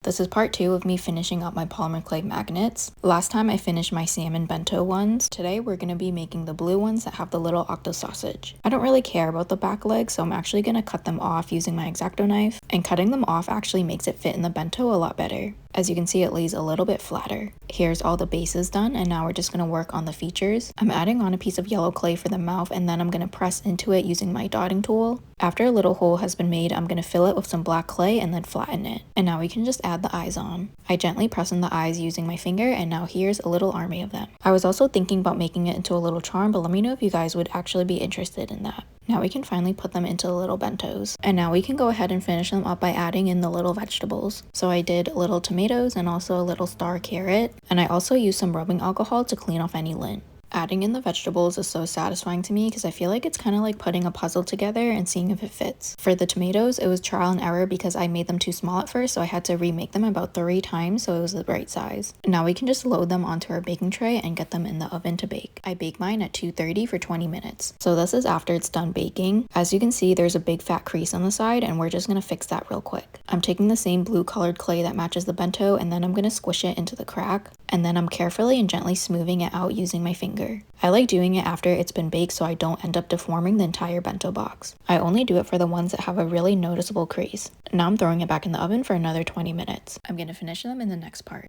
This is part 2 of me finishing up my polymer clay magnets. Last time I finished my salmon bento ones. Today we're going to be making the blue ones that have the little octo sausage. I don't really care about the back legs, so I'm actually going to cut them off using my X-Acto knife, and cutting them off actually makes it fit in the bento a lot better. As you can see, it lays a little bit flatter. Here's all the bases done, and now we're just going to work on the features. I'm adding on a piece of yellow clay for the mouth, and then I'm going to press into it using my dotting tool. After a little hole has been made, I'm going to fill it with some black clay and then flatten it. And now we can just add the eyes on. I gently press on the eyes using my finger, and now here's a little army of them. I was also thinking about making it into a little charm, but let me know if you guys would actually be interested in that. Now we can finally put them into the little bentos. And now we can go ahead and finish them up by adding in the little vegetables. So I did little tomatoes and also a little star carrot. And I also used some rubbing alcohol to clean off any lint. Adding in the vegetables is so satisfying to me because I feel like it's kind of like putting a puzzle together and seeing if it fits. For the tomatoes, it was trial and error because I made them too small at first, so I had to remake them about 3 times so it was the right size. Now we can just load them onto our baking tray and get them in the oven to bake. I bake mine at 230 for 20 minutes. So this is after it's done baking. As you can see, there's a big fat crease on the side, and we're just going to fix that real quick. I'm taking the same blue colored clay that matches the bento, and then I'm going to squish it into the crack, and then I'm carefully and gently smoothing it out using my finger. I like doing it after it's been baked so I don't end up deforming the entire bento box. I only do it for the ones that have a really noticeable crease. Now I'm throwing it back in the oven for another 20 minutes. I'm going to finish them in the next part.